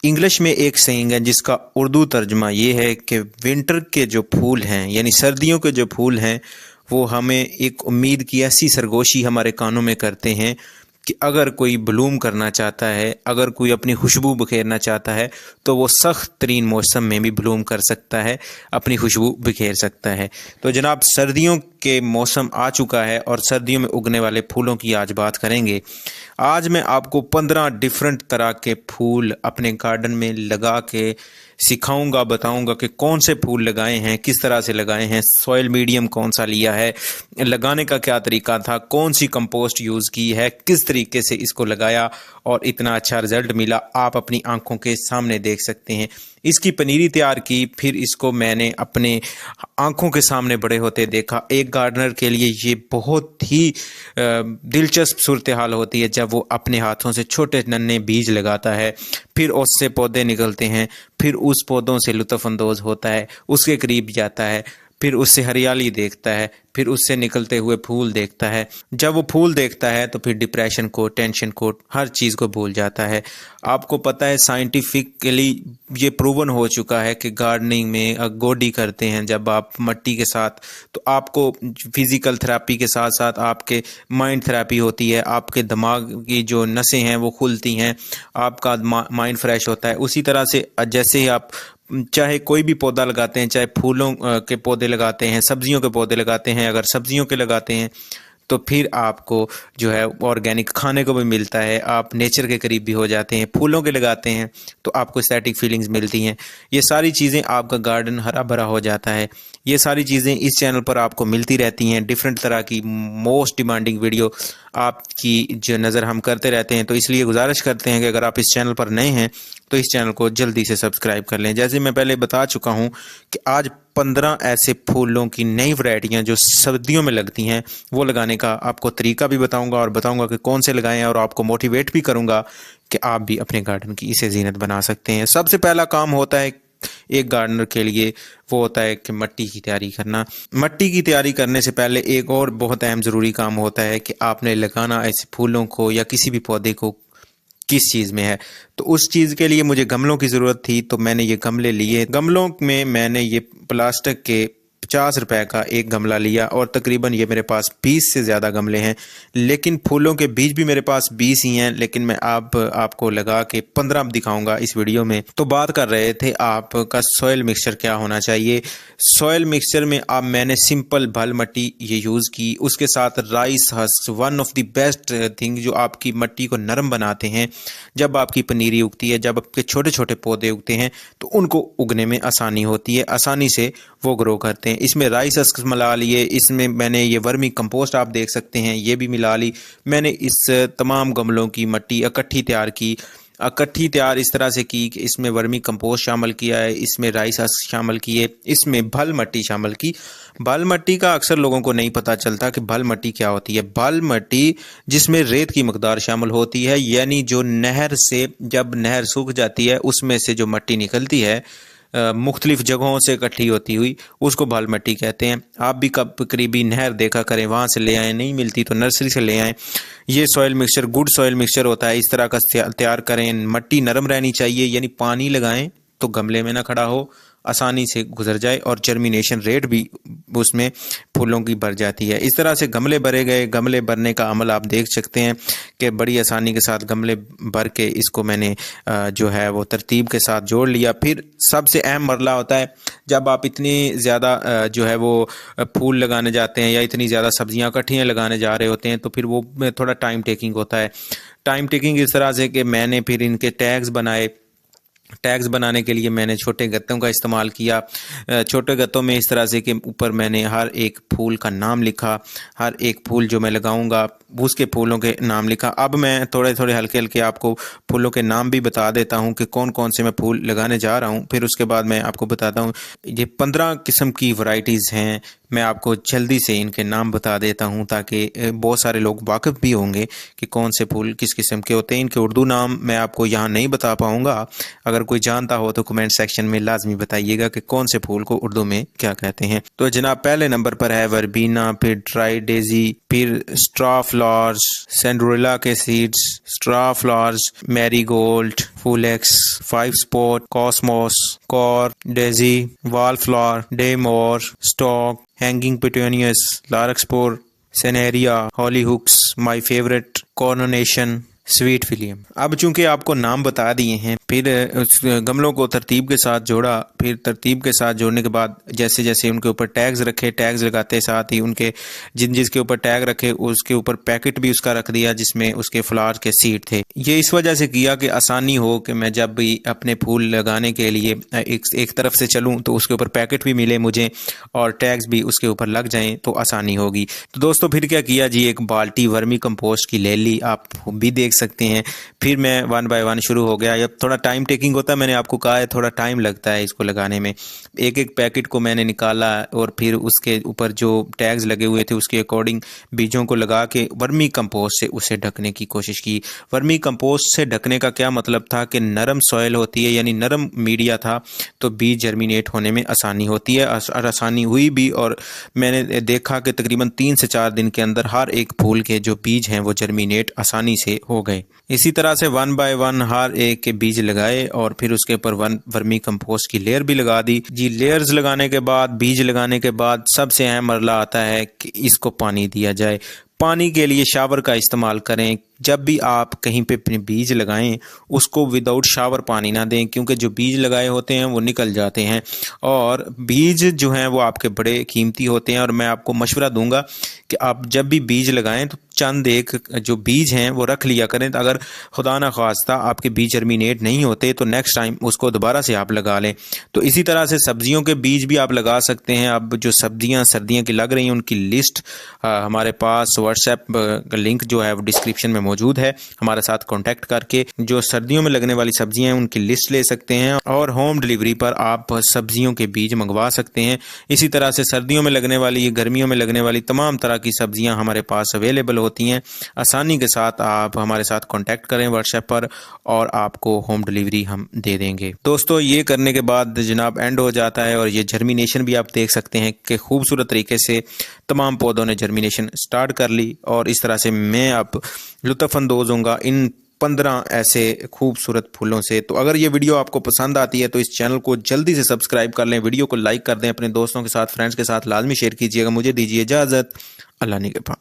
English में एक saying है जिसका उर्दू तर्जुमा ये है कि विंटर के जो फूल हैं यानी सर्दियों के जो फूल हैं वो हमें एक उम्मीद की ऐसी सरगोशी हमारे कानों में करते हैं कि अगर कोई ब्लूम करना चाहता है, अगर कोई अपनी खुशबू बिखेरना चाहता है तो वो सख्त तरीन मौसम में भी ब्लूम कर सकता है, अपनी खुशबू बिखेर सकता है। तो जनाब, सर्दियों के मौसम आ चुका है और सर्दियों में उगने वाले फूलों की आज बात करेंगे। आज मैं आपको 15 डिफरेंट तरह के फूल अपने गार्डन में लगा के सिखाऊंगा, बताऊंगा कि कौन से फूल लगाए हैं, किस तरह से लगाए हैं, सॉइल मीडियम कौन सा लिया है, लगाने का क्या तरीका था, कौन सी कंपोस्ट यूज़ की है, किस तरीके से इसको लगाया और इतना अच्छा रिजल्ट मिला, आप अपनी आंखों के सामने देख सकते हैं। इसकी पनीरी तैयार की, फिर इसको मैंने अपने आंखों के सामने बड़े होते देखा। एक गार्डनर के लिए ये बहुत ही दिलचस्प सूरत हाल होती है जब वो अपने हाथों से छोटे नन्हे बीज लगाता है, फिर उससे पौधे निकलते हैं, फिर उस पौधों से लुत्फ़अंदोज़ होता है, उसके करीब जाता है, फिर उससे हरियाली देखता है, फिर उससे निकलते हुए फूल देखता है। जब वो फूल देखता है तो फिर डिप्रेशन को, टेंशन को, हर चीज़ को भूल जाता है। आपको पता है साइंटिफिकली ये प्रूवन हो चुका है कि गार्डनिंग में गोडी करते हैं जब आप मिट्टी के साथ, तो आपको फिज़िकल थेरेपी के साथ साथ आपके माइंड थेरेपी होती है, आपके दिमाग की जो नसें हैं वो खुलती हैं, आपका माइंड फ्रेश होता है। उसी तरह से जैसे ही आप चाहे कोई भी पौधा लगाते हैं, चाहे फूलों के पौधे लगाते हैं, सब्जियों के पौधे लगाते हैं, अगर सब्जियों के लगाते हैं तो फिर आपको जो है ऑर्गेनिक खाने को भी मिलता है, आप नेचर के करीब भी हो जाते हैं। फूलों के लगाते हैं तो आपको एस्थेटिक फीलिंग्स मिलती हैं। ये सारी चीज़ें, आपका गार्डन हरा भरा हो जाता है। ये सारी चीज़ें इस चैनल पर आपको मिलती रहती हैं। डिफरेंट तरह की मोस्ट डिमांडिंग वीडियो आपकी जो नज़र हम करते रहते हैं, तो इसलिए गुजारिश करते हैं कि अगर आप इस चैनल पर नए हैं तो इस चैनल को जल्दी से सब्सक्राइब कर लें। जैसे मैं पहले बता चुका हूँ कि आज 15 ऐसे फूलों की नई वैरायटियाँ जो सर्दियों में लगती हैं वो लगाने का आपको तरीका भी बताऊंगा और बताऊंगा कि कौन से लगाएं, और आपको मोटिवेट भी करूंगा कि आप भी अपने गार्डन की इसे जीनत बना सकते हैं। सबसे पहला काम होता है एक गार्डनर के लिए, वो होता है कि मिट्टी की तैयारी करना। मिट्टी की तैयारी करने से पहले एक और बहुत अहम ज़रूरी काम होता है कि आपने लगाना ऐसे फूलों को या किसी भी पौधे को किस चीज़ में है। तो उस चीज़ के लिए मुझे गमलों की ज़रूरत थी, तो मैंने ये गमले लिए। गमलों में मैंने ये प्लास्टिक के 50 रुपए का एक गमला लिया और तकरीबन ये मेरे पास 20 से ज़्यादा गमले हैं, लेकिन फूलों के बीज भी मेरे पास 20 ही हैं, लेकिन मैं आपको लगा के 15 दिखाऊंगा इस वीडियो में। तो बात कर रहे थे आपका सॉइल मिक्सचर क्या होना चाहिए। सॉइल मिक्सचर में आप मैंने सिंपल भल मिट्टी ये यूज़ की, उसके साथ rice husk, one of the best thing जो आपकी मिट्टी को नरम बनाते हैं। जब आपकी पनीरी उगती है, जब आपके छोटे छोटे पौधे उगते हैं तो उनको उगने में आसानी होती है, आसानी से वो ग्रो करते हैं। इसमें राइस हस्क मिला लिए, इसमें मैंने ये वर्मी कंपोस्ट आप देख सकते हैं ये भी मिला ली। मैंने इस तमाम गमलों की मिट्टी इकट्ठी तैयार इस तरह से की कि इसमें वर्मी कंपोस्ट शामिल किया है, इसमें राइस हस्क शामिल किए, इसमें भल मिट्टी शामिल की। भल मिट्टी का अक्सर लोगों को नहीं पता चलता कि भल मिट्टी क्या होती है। भल मिट्टी जिसमें रेत की मकदार शामिल होती है, यानी जो नहर से जब नहर सूख जाती है उसमें से जो मिट्टी निकलती है मुख्तलिफ जगहों से इकट्ठी होती हुई, उसको भल मिट्टी कहते हैं। आप भी कब करीबी नहर देखा करें, वहाँ से ले आएँ, नहीं मिलती तो नर्सरी से ले आएँ। ये soil mixture good soil mixture होता है, इस तरह का तैयार करें। मिट्टी नरम रहनी चाहिए, यानी पानी लगाएं तो गमले में ना खड़ा हो, आसानी से गुजर जाए और जर्मिनेशन रेट भी उसमें फूलों की बढ़ जाती है। इस तरह से गमले भरे गए। गमले भरने का अमल आप देख सकते हैं कि बड़ी आसानी के साथ गमले भर के इसको मैंने जो है वो तरतीब के साथ जोड़ लिया। फिर सबसे अहम मरला होता है जब आप इतनी ज़्यादा जो है वो फूल लगाने जाते हैं या इतनी ज़्यादा सब्जियां इकट्ठियाँ लगाने जा रहे होते हैं, तो फिर वो थोड़ा टाइम टेकिंग होता है। टाइम टेकिंग इस तरह से कि मैंने फिर इनके टैग्स बनाए। टैग्स बनाने के लिए मैंने छोटे गत्तों का इस्तेमाल किया। छोटे गत्तों में इस तरह से कि ऊपर मैंने हर एक फूल का नाम लिखा, हर एक फूल जो मैं लगाऊंगा उसके फूलों के नाम लिखा। अब मैं थोड़े थोड़े हल्के हल्के आपको फूलों के नाम भी बता देता हूं कि कौन कौन से मैं फूल लगाने जा रहा हूं, फिर उसके बाद मैं आपको बताता हूं। ये 15 किस्म की वैरायटीज़ हैं। मैं आपको जल्दी से इनके नाम बता देता हूँ, ताकि बहुत सारे लोग वाकिफ़ भी होंगे कि कौन से फूल किस किस्म के होते हैं। इनके उर्दू नाम मैं आपको यहाँ नहीं बता पाऊँगा, अगर कोई जानता हो तो कमेंट सेक्शन में लाजमी बताइएगा कि कौन से फूल को उर्दू में क्या कहते हैं। तो जनाब पहले नंबर पर है वर्बीना, फिर ट्राई डेजी, फिर स्ट्रा फ्लावर्स, सेंडुरेला के seeds, straw flowers, marigold, phlox, five spot, cosmos, कॉर, डेजी, वाल फ्लावर, डेमोर, stock, hanging petunias, larkspur, cineraria, hollyhocks, my favourite, carnation, sweet William. अब चूंकि आपको नाम बता दिए हैं, फिर उस गमलों को तरतीब के साथ जोड़ा, फिर तरतीब के साथ जोड़ने के बाद जैसे जैसे उनके ऊपर टैग्स रखे, टैग्स लगाते साथ ही उनके जिसके ऊपर टैग रखे उसके ऊपर पैकेट भी उसका रख दिया जिसमें उसके फ्लावर के सीड थे। ये इस वजह से किया कि आसानी हो कि मैं जब भी अपने फूल लगाने के लिए एक तरफ से चलूँ तो उसके ऊपर पैकेट भी मिले मुझे और टैग्स भी उसके ऊपर लग जाएं तो आसानी होगी। तो दोस्तों फिर क्या किया जी, एक बाल्टी वर्मी कंपोस्ट की ले ली, आप भी देख सकते हैं। फिर मैं 1 बाय 1 शुरू हो गया। अब थोड़ा टाइम टेकिंग होता है, मैंने आपको कहा है थोड़ा टाइम लगता है इसको लगाने में। एक एक पैकेट को मैंने निकाला और फिर उसके ऊपर जो टैग्स लगे हुए थे उसके अकॉर्डिंग बीजों को लगा के वर्मी कंपोस्ट से उसे ढकने की कोशिश की। वर्मी कंपोस्ट से ढकने का क्या मतलब था कि नरम सॉइल होती है, यानी नरम मीडिया था, तो बीज जर्मिनेट होने में आसानी होती है और आसानी हुई भी। और मैंने देखा कि तकरीबन 3 से 4 दिन के अंदर हर एक फूल के जो बीज हैं वो जर्मिनेट आसानी से हो गए। इसी तरह से 1 बाय 1 हर एक के बीज लगाए और फिर उसके ऊपर वर्मी कंपोस्ट की लेयर भी लगा दी जी। लेयर्स लगाने के बाद, बीज लगाने के बाद सबसे अहम मरला आता है कि इसको पानी दिया जाए। पानी के लिए शावर का इस्तेमाल करें। जब भी आप कहीं पे अपने बीज लगाएं उसको विदाउट शावर पानी ना दें, क्योंकि जो बीज लगाए होते हैं वो निकल जाते हैं और बीज जो हैं वो आपके बड़े कीमती होते हैं। और मैं आपको मशवरा दूंगा कि आप जब भी बीज लगाएं तो चंद एक जो बीज हैं वो रख लिया करें। तो अगर खुदा ना खास्ता आपके बीज जर्मिनेट नहीं होते तो नेक्स्ट टाइम उसको दोबारा से आप लगा लें। तो इसी तरह से सब्जियों के बीज भी आप लगा सकते हैं। अब जो सब्जियां सर्दियों की लग रही हैं उनकी लिस्ट हमारे पास व्हाट्सएप का लिंक जो है वो डिस्क्रिप्शन में मौजूद है। हमारे साथ कांटेक्ट करके जो सर्दियों में लगने वाली सब्जियां हैं उनकी लिस्ट ले सकते हैं और होम डिलीवरी पर आप सब्जियों के बीज मंगवा सकते हैं। इसी तरह से सर्दियों में लगने वाली, गर्मियों में लगने वाली तमाम तरह की सब्जियां हमारे पास अवेलेबल होती हैं। आसानी के साथ आप हमारे साथ कांटेक्ट करें व्हाट्सएप पर और आपको होम डिलीवरी हम दे देंगे। दोस्तों ये करने के बाद जनाब एंड हो जाता है और ये जर्मिनेशन भी आप देख सकते हैं कि खूबसूरत तरीके से तमाम पौधों ने जर्मिनेशन स्टार्ट कर ली। और इस तरह से मैं अब लुत्फ़अंदोज़ होऊंगा इन 15 ऐसे खूबसूरत फूलों से। तो अगर ये वीडियो आपको पसंद आती है तो इस चैनल को जल्दी से सब्सक्राइब कर लें, वीडियो को लाइक कर दें, अपने दोस्तों के साथ, फ्रेंड्स के साथ लाजमी शेयर कीजिएगा। मुझे दीजिए इजाज़त। अल्लाह निगहबान।